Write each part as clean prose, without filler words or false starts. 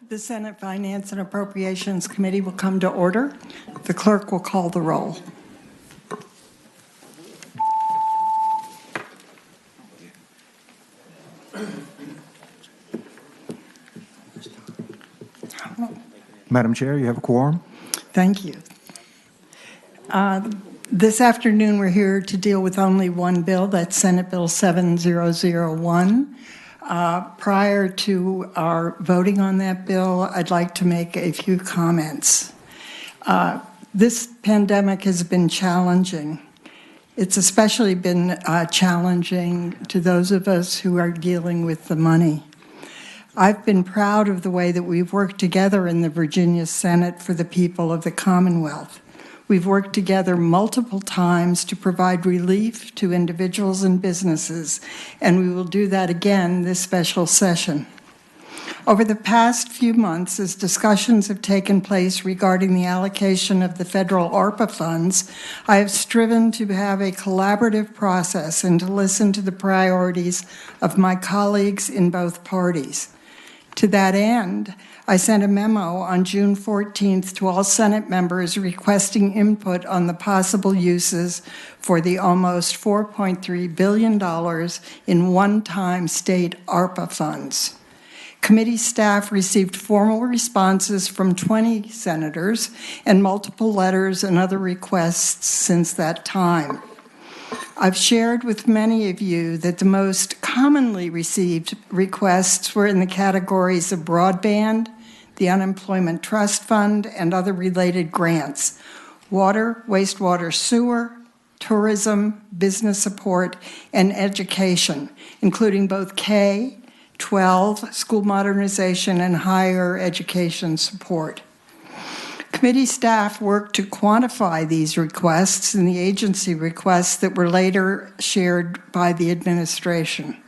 The Senate Finance and Appropriations Committee will come to order. The clerk will call the roll. Madam Chair, you have a quorum. Thank you. This afternoon, we're here to deal with only one bill, that's Senate Bill 7001. Prior to our voting on that bill, I'd like to make a few comments. This pandemic has been challenging. It's especially been challenging to those of us who are dealing with the money. I've been proud of the way that we've worked together in the Virginia Senate for the people of the Commonwealth. We've worked together multiple times to provide relief to individuals and businesses, and we will do that again this special session. Over the past few months, as discussions have taken place regarding the allocation of the federal ARPA funds, I have striven to have a collaborative process and to listen to the priorities of my colleagues in both parties. To that end, I sent a memo on June 14th to all Senate members requesting input on the possible uses for the almost $4.3 billion in one-time state ARPA funds. Committee staff received formal responses from 20 senators and multiple letters and other requests since that time. I've shared with many of you that the most commonly received requests were in the categories of broadband, the Unemployment Trust Fund, and other related grants, water, wastewater, sewer, tourism, business support, and education, including both K-12, school modernization, and higher education support. Committee staff worked to quantify these requests and the agency requests that were later shared by the administration.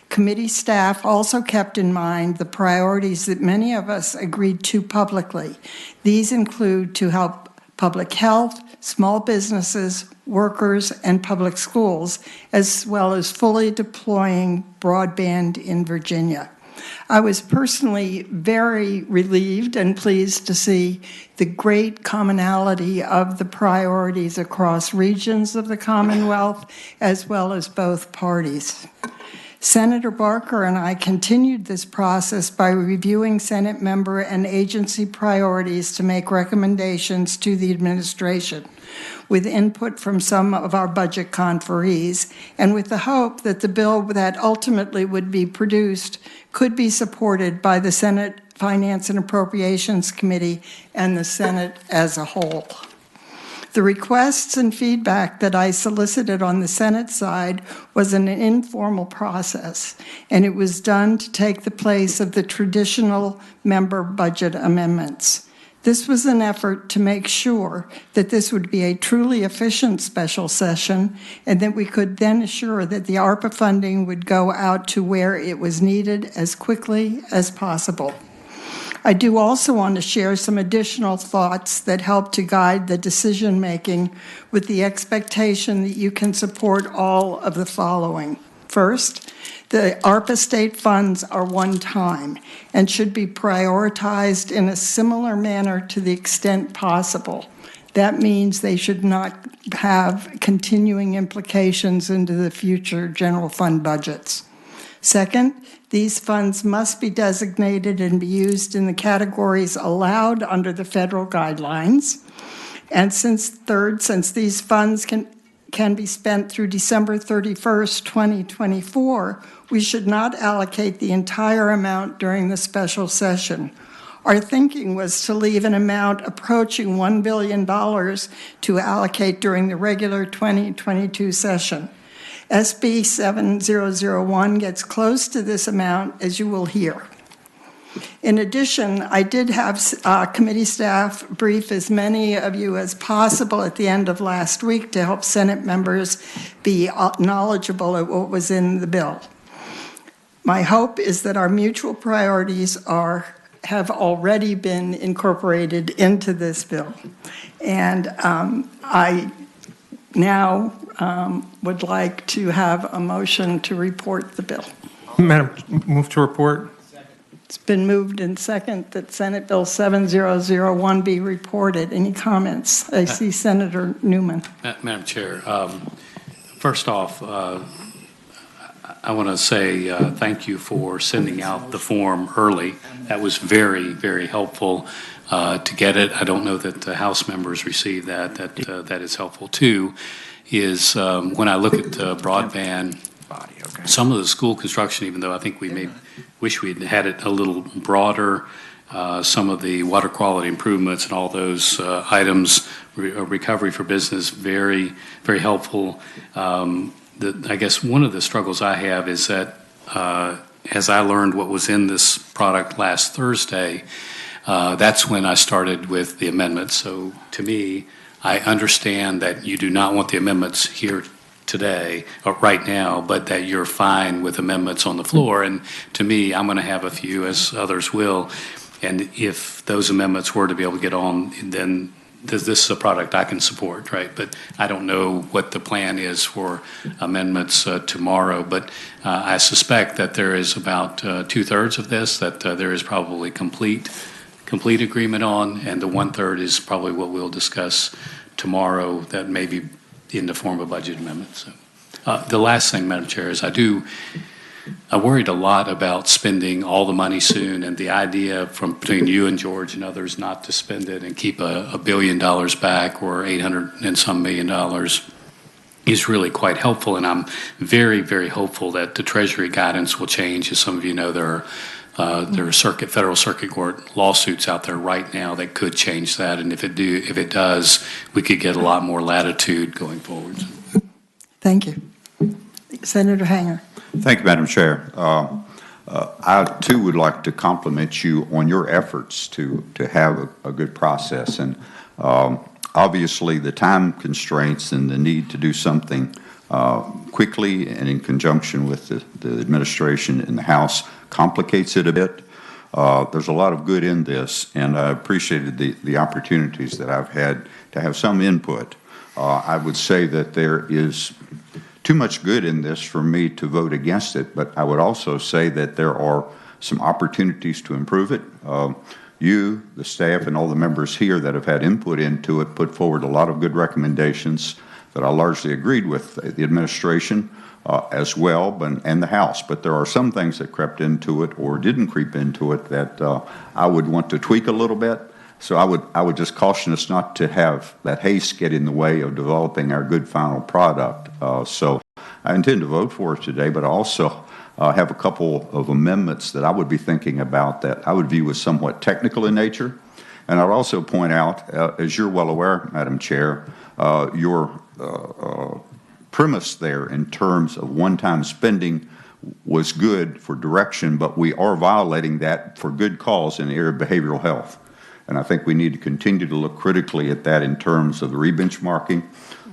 Committee staff also kept in mind the priorities that many of us agreed to publicly. These include to help public health, small businesses, workers, and public schools, as well as fully deploying broadband in Virginia. I was personally very relieved and pleased to see the great commonality of the priorities across regions of the Commonwealth, as well as both parties. Senator Barker and I continued this process by reviewing Senate member and agency priorities to make recommendations to the administration, with input from some of our budget conferees, and with the hope that the bill that ultimately would be produced could be supported by the Senate Finance and Appropriations Committee and the Senate as a whole. The requests and feedback that I solicited on the Senate side was an informal process, and it was done to take the place of the traditional member budget amendments. This was an effort to make sure that this would be a truly efficient special session and that we could then assure that the ARPA funding would go out to where it was needed as quickly as possible. I do also want to share some additional thoughts that help to guide the decision-making with the expectation that you can support all of the following. First, the ARPA state funds are one-time and should be prioritized in a similar manner to the extent possible. That means they should not have continuing implications into the future general fund budgets. Second, these funds must be designated and be used in the categories allowed under the federal guidelines. And since these funds can be spent through December 31st, 2024, we should not allocate the entire amount during the special session. Our thinking was to leave an amount approaching $1 billion to allocate during the regular 2022 session. SB 7001 gets close to this amount, as you will hear. In addition, I did have committee staff brief as many of you as possible at the end of last week to help Senate members be knowledgeable of what was in the bill. My hope is that our mutual priorities have already been incorporated into this bill. And I now would like to have a motion to report the bill. Madam, move to report. It's been moved and second that Senate Bill 7001 be reported. Any comments? I see Senator Newman. Madam Chair, first off, I want to say thank you for sending out the form early. That was very, very helpful to get it. I don't know that the House members received that. That is helpful too. Is when I look at broadband, some of the school construction, even though I think we may wish we'd had it a little broader, some of the water quality improvements and all those items, recovery for business, very, very helpful. I guess one of the struggles I have is that as I learned what was in this product last Thursday, that's when I started with the amendments. So to me, I understand that you do not want the amendments here today or right now, but that you're fine with amendments on the floor. And to me, I'm going to have a few, as others will. And if those amendments were to be able to get on, then this is a product I can support, right? But I don't know what the plan is for amendments tomorrow. But I suspect that there is about 2/3 of this that there is probably complete agreement on, and the 1/3 is probably what we'll discuss tomorrow. That may be in the form of budget amendments. So, the last thing, Madam Chair, is I worried a lot about spending all the money soon, and the idea from between you and George and others not to spend it and keep $1 billion back or $800 and some million is really quite helpful. And I'm very, very hopeful that the Treasury guidance will change. As some of you know, there are federal circuit court lawsuits out there right now that could change that. And if it does, we could get a lot more latitude going forward. Thank you. Senator Hanger. Thank you, Madam Chair. I, too, would like to compliment you on your efforts to have a good process. And obviously, the time constraints and the need to do something quickly and in conjunction with the administration in the House complicates it a bit. There's a lot of good in this, and I appreciated the opportunities that I've had to have some input. I would say that there is too much good in this for me to vote against it, but I would also say that there are some opportunities to improve it. You, the staff, and all the members here that have had input into it put forward a lot of good recommendations that I largely agreed with the administration as well, and the House. But there are some things that crept into it or didn't creep into it that I would want to tweak a little bit. So I would just caution us not to have that haste get in the way of developing our good final product. So I intend to vote for it today, but I also have a couple of amendments that I would be thinking about that I would view as somewhat technical in nature. And I'd also point out, as you're well aware, Madam Chair, your premise there in terms of one-time spending was good for direction, but we are violating that for good cause in the area of behavioral health. And I think we need to continue to look critically at that in terms of the rebenchmarking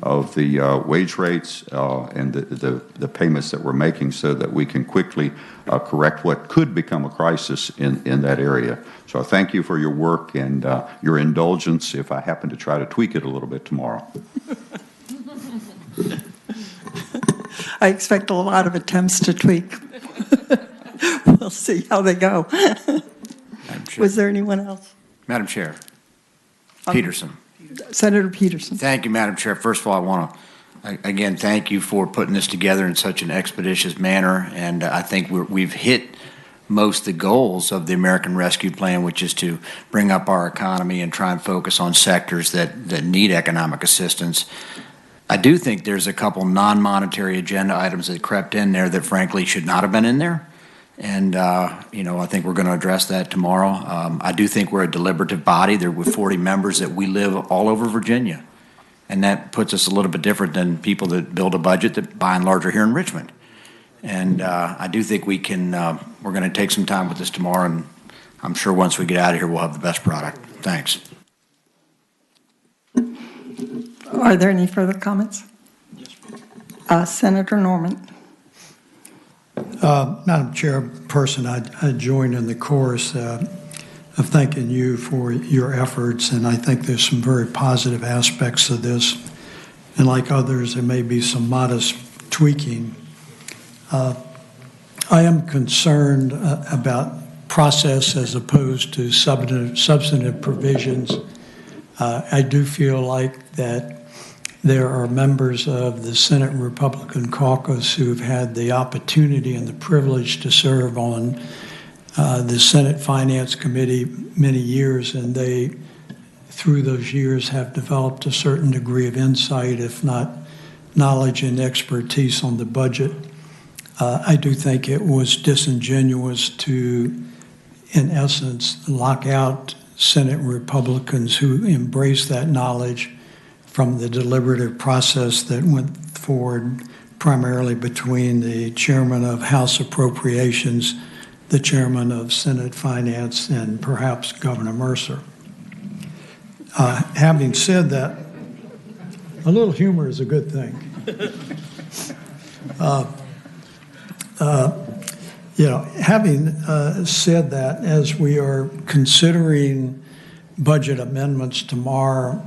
of the wage rates and the payments that we're making so that we can quickly correct what could become a crisis in that area. So I thank you for your work and your indulgence if I happen to try to tweak it a little bit tomorrow. I expect a lot of attempts to tweak. We'll see how they go. Was there anyone else? Madam Chair, Peterson. Senator Peterson. Thank you, Madam Chair. First of all, I want to, again, thank you for putting this together in such an expeditious manner. And I think we've hit most of the goals of the American Rescue Plan, which is to bring up our economy and try and focus on sectors that need economic assistance. I do think there's a couple non-monetary agenda items that crept in there that, frankly, should not have been in there. And, I think we're going to address that tomorrow. I do think we're a deliberative body. There were 40 members that we live all over Virginia. And that puts us a little bit different than people that build a budget that by and large are here in Richmond. And I do think we can, we're going to take some time with this tomorrow. And I'm sure once we get out of here, we'll have the best product. Thanks. Are there any further comments? Senator Norman. Madam Chairperson, I join in the chorus of thanking you for your efforts, and I think there's some very positive aspects of this. And like others, there may be some modest tweaking. I am concerned about process as opposed to substantive provisions. I do feel like that there are members of the Senate Republican caucus who've had the opportunity and the privilege to serve on the Senate Finance Committee many years, and they, through those years, have developed a certain degree of insight, if not knowledge and expertise on the budget. I do think it was disingenuous to, in essence, lock out Senate Republicans who embraced that knowledge from the deliberative process that went forward primarily between the chairman of House Appropriations, the chairman of Senate Finance, and perhaps Governor Mercer. Having said that, a little humor is a good thing. Having said that, as we are considering budget amendments tomorrow,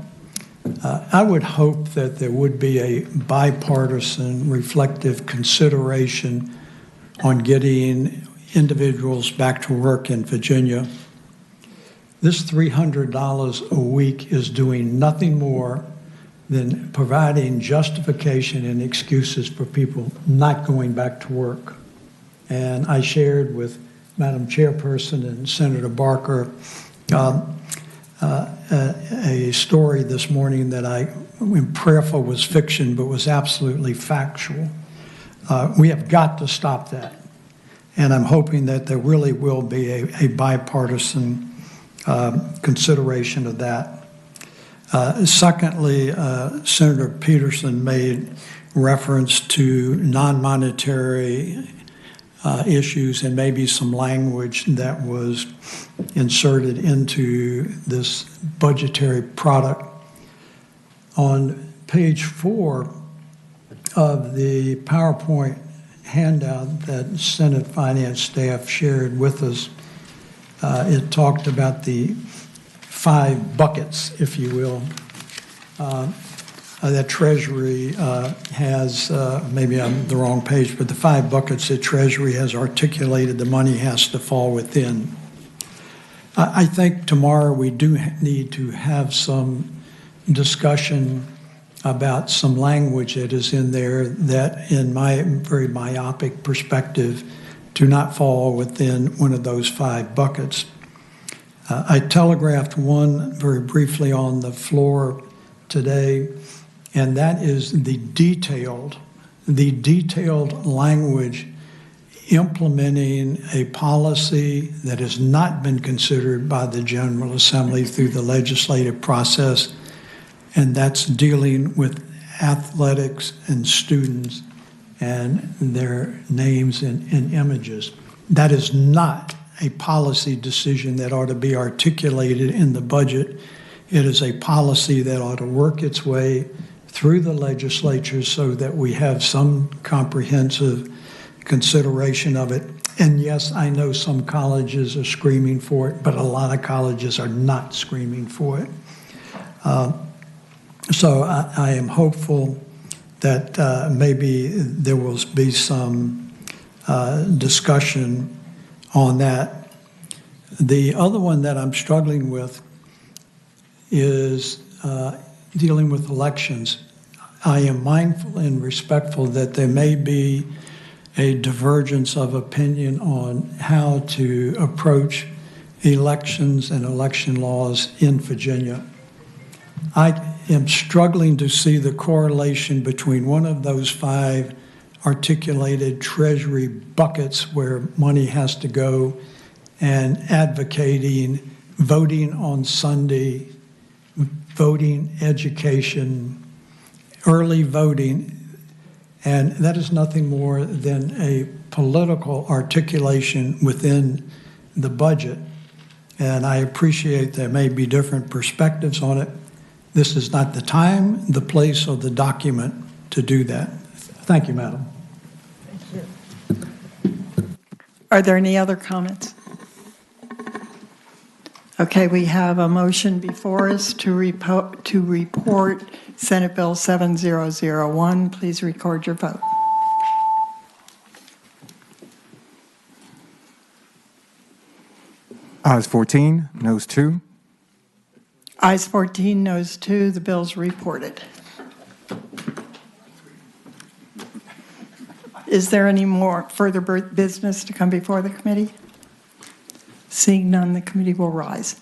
I would hope that there would be a bipartisan reflective consideration on getting individuals back to work in Virginia. This $300 a week is doing nothing more than providing justification and excuses for people not going back to work. And I shared with Madam Chairperson and Senator Barker a story this morning that I am prayerful was fiction, but was absolutely factual. We have got to stop that. And I'm hoping that there really will be a bipartisan consideration of that. Secondly, Senator Peterson made reference to non-monetary issues and maybe some language that was inserted into this budgetary product. On page 4 of the PowerPoint handout that Senate Finance staff shared with us, it talked about the 5 buckets, if you will, that Treasury has, maybe I'm the wrong page, but the 5 buckets that Treasury has articulated the money has to fall within. I think tomorrow we do need to have some discussion about some language that is in there that, in my very myopic perspective, do not fall within one of those 5 buckets. I telegraphed one very briefly on the floor today, and that is the detailed language implementing a policy that has not been considered by the General Assembly through the legislative process, and that's dealing with athletics and students and their names and images. That is not a policy decision that ought to be articulated in the budget. It is a policy that ought to work its way through the legislature so that we have some comprehensive consideration of it. And yes, I know some colleges are screaming for it, but a lot of colleges are not screaming for it. So I am hopeful that maybe there will be some discussion on that. The other one that I'm struggling with is dealing with elections. I am mindful and respectful that there may be a divergence of opinion on how to approach elections and election laws in Virginia. I am struggling to see the correlation between one of those 5 articulated Treasury buckets where money has to go and advocating voting on Sunday, voting education, early voting, and that is nothing more than a political articulation within the budget. And I appreciate there may be different perspectives on it. This is not the time, the place, or the document to do that. Thank you, Madam. Thank you. Are there any other comments? Okay, we have a motion before us to report Senate Bill 7001. Please record your vote. Ayes 14, noes 2. Ayes 14, noes 2, the bill's reported. Is there any more further business to come before the committee? Seeing none, the committee will rise.